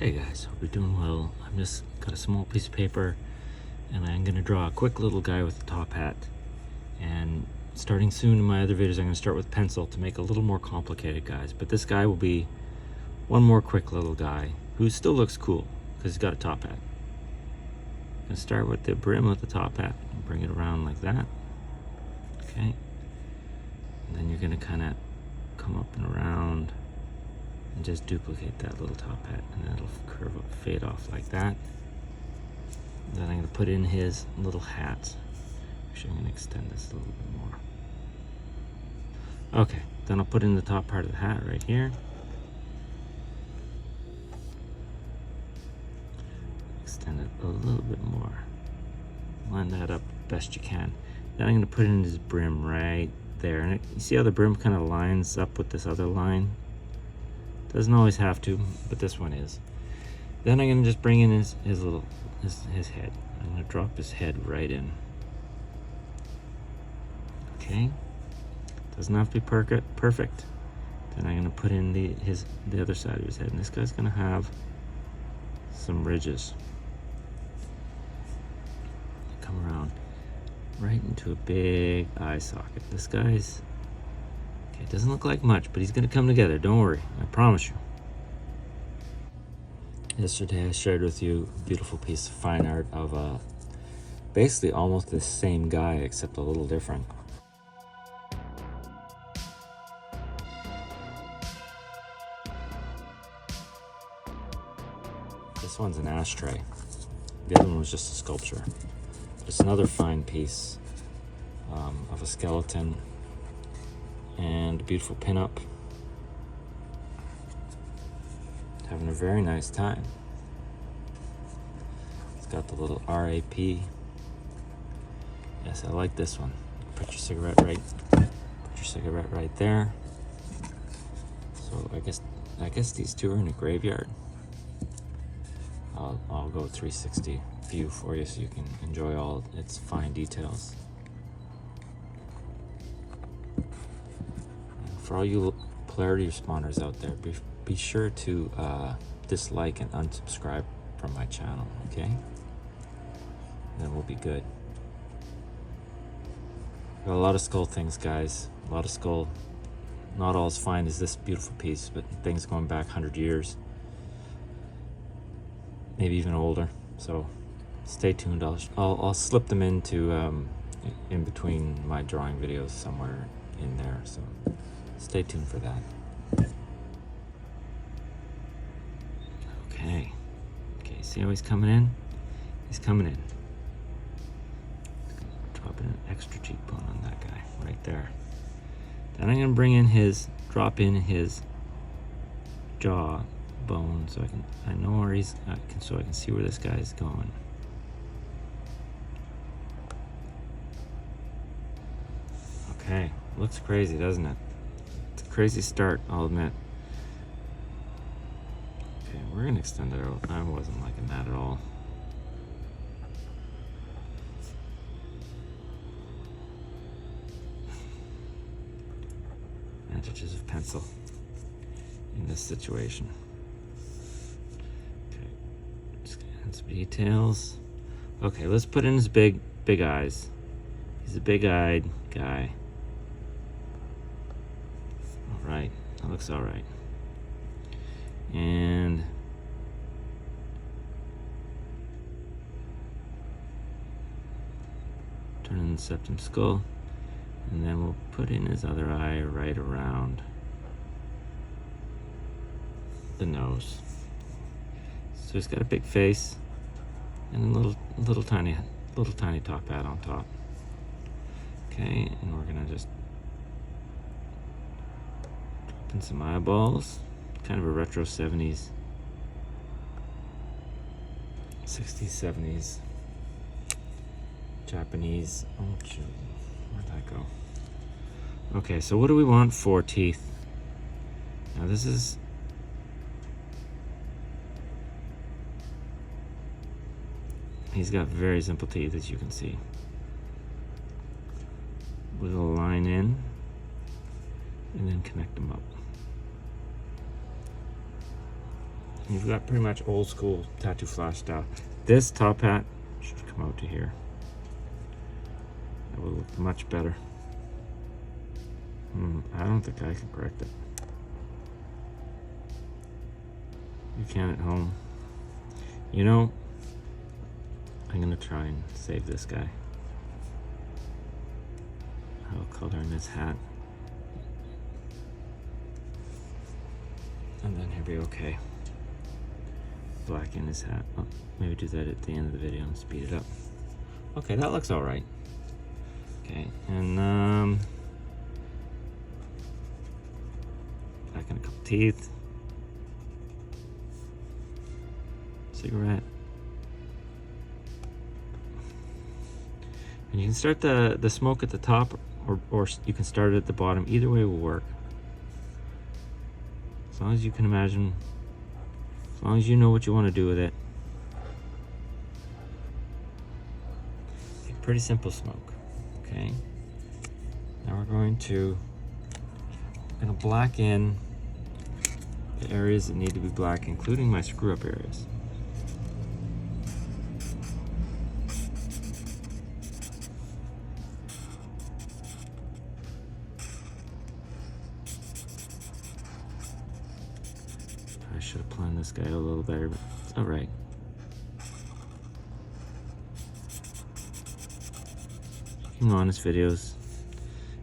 Hey guys, hope you're doing well. I've just got a small piece of paper and I'm going to draw a quick little guy with a top hat. And starting soon in my other videos, I'm going to start with pencil to make a little more complicated guys. But this guy will be one more quick little guy who still looks cool because he's got a top hat. I'm going to start with the brim of the top hat and bring it around like that. Okay. And then you're going to kind of come up and around and just duplicate that little top hat, and then it'll curve up, fade off like that. And then I'm going to put in his little hat. Actually, I'm going to extend this a little bit more. Okay, then I'll put in the top part of the hat right here. Extend it a little bit more. Line that up best you can. Then I'm going to put in his brim right there. And you see how the brim kind of lines up with this other line? Doesn't always have to, but this one is. Then I'm going to just bring in his head. I'm going to drop his head right in. Okay. Doesn't have to be perfect. Then I'm going to put in the other side of his head. And this guy's going to have some ridges. Come around right into a big eye socket. This guy's... it doesn't look like much, but he's going to come together. Don't worry. I promise you. Yesterday I shared with you a beautiful piece of fine art of basically almost the same guy except a little different. This one's an ashtray. The other one was just a sculpture. It's another fine piece of a skeleton. And a beautiful pinup. Having a very nice time. It's got the little RAP. Yes, I like this one. Put your cigarette right there. So I guess these two are in a graveyard. I'll go 360 view for you so you can enjoy all its fine details. For all you polarity responders out there, be sure to dislike and unsubscribe from my channel, okay? And then we'll be good. Got a lot of skull things, guys. A lot of skull. Not all as fine as this beautiful piece, but things going back 100 years. Maybe even older. So stay tuned. I'll slip them into in between my drawing videos somewhere in there. So. Stay tuned for that. Okay, see how he's coming in? He's coming in. Dropping an extra cheekbone on that guy, right there. Then I'm gonna drop in his jaw bone so I know where so I can see where this guy's going. Okay, looks crazy, doesn't it? Crazy start, I'll admit. Okay, we're gonna extend it out. I wasn't liking that at all. Advantages of pencil in this situation. Okay, just gonna add some details. Okay, let's put in his big eyes. He's a big-eyed guy. Right, that looks all right. And turn in the septum skull, and then we'll put in his other eye right around the nose. So he's got a big face and a little tiny top hat on top. Okay, and we're gonna just and some eyeballs, kind of a retro 70s, 60s, 70s, Japanese. Oh, shoot. Where'd that go? Okay, so what do we want for teeth? Now he's got very simple teeth, as you can see. With a line in, and then connect them up. You've got pretty much old school tattoo flash style. This top hat should come out to here. That will look much better. I don't think I can correct it. You can at home. You know, I'm gonna try and save this guy. I'll color in his hat. And then he'll be okay. Black in his hat. Oh, maybe do that at the end of the video and speed it up. Okay, that looks all right. Okay, and back in a couple teeth. Cigarette. And you can start the smoke at the top, or you can start it at the bottom. Either way will work. As long as you can imagine, as long as you know what you want to do with it. Pretty simple smoke. Okay. Now we're going to black in the areas that need to be black, including my screw up areas. I should have planned this guy a little better, but it's all right. You can honest videos,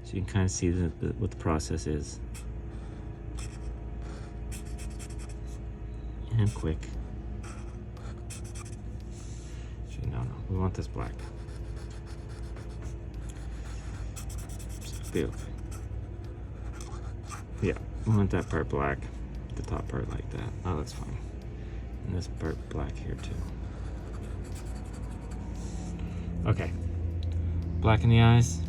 so you can kind of see what the process is. And quick. Actually, no, we want this black. So it'll be okay. Yeah, we want that part black, the top part like that. Oh, that's fine. And this part black here too. Okay. Black in the eyes.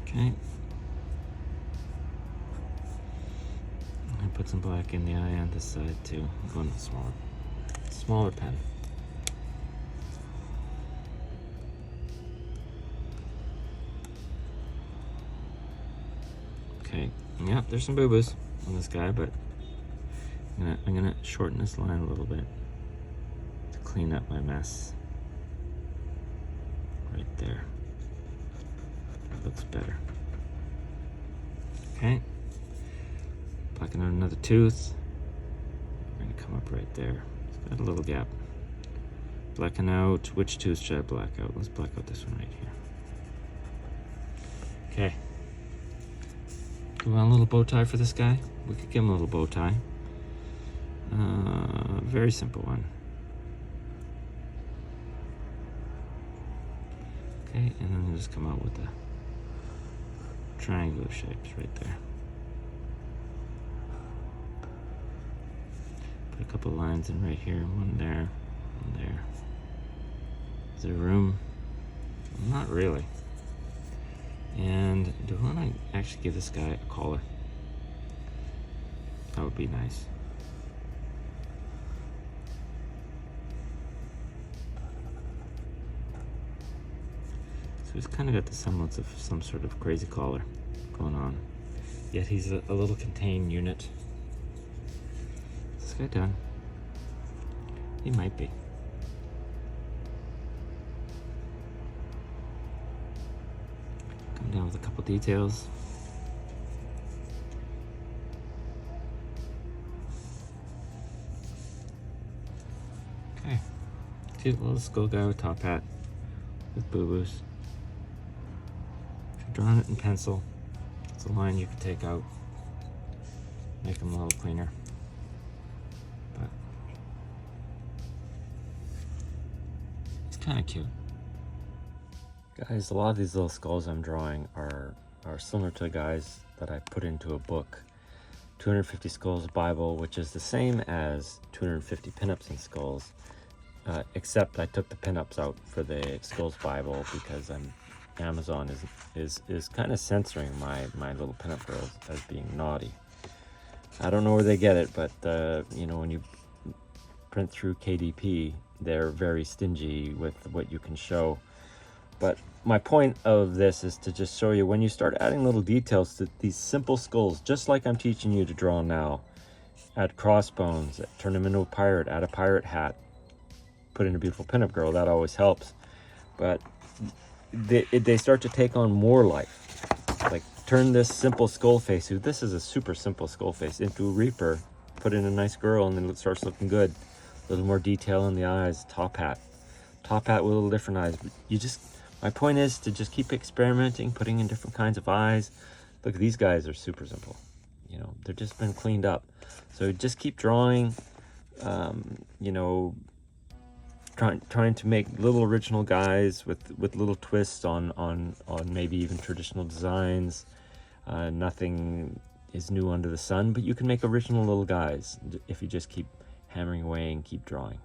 Okay. I put some black in the eye on this side too. I'm going with smaller pen. Okay. Yep, there's some boo-boos on this guy, but I'm gonna shorten this line a little bit to clean up my mess. Right there. That looks better. Okay. Blacken out another tooth. We're gonna come up right there. It's got a little gap. Blacken out. Which tooth should I black out? Let's black out this one right here. Okay. Do we want a little bow tie for this guy? We could give him a little bow tie. Very simple one. Okay, and then we'll just come out with the triangular shapes right there. Put a couple lines in right here, one there, one there. Is there room? Not really. And do I want to actually give this guy a collar? That would be nice. So he's kind of got the semblance of some sort of crazy collar going on. Yet he's a little contained unit. Is this guy done? He might be. Down with a couple details. Okay. Cute little skull guy with top hat with boo-boos. If you're drawing it in pencil, it's a line you can take out, make them a little cleaner. But it's kind of cute. Guys, a lot of these little skulls I'm drawing are similar to guys that I put into a book, 250 Skulls Bible, which is the same as 250 pinups and skulls, except I took the pinups out for the Skulls Bible because Amazon is kind of censoring my little pinup girls as being naughty. I don't know where they get it, but you know, when you print through KDP, they're very stingy with what you can show. But my point of this is to just show you when you start adding little details to these simple skulls, just like I'm teaching you to draw now. Add crossbones, turn them into a pirate, add a pirate hat, put in a beautiful pinup girl, that always helps. But they start to take on more life. Like turn this simple skull face, this is a super simple skull face, into a reaper, put in a nice girl, and then it starts looking good. A little more detail in the eyes, top hat with a little different eyes. But my point is to just keep experimenting, putting in different kinds of eyes. Look, these guys are super simple. You know, they've just been cleaned up. So just keep drawing, you know, trying to make little original guys with little twists on maybe even traditional designs. Nothing is new under the sun, but you can make original little guys if you just keep hammering away and keep drawing.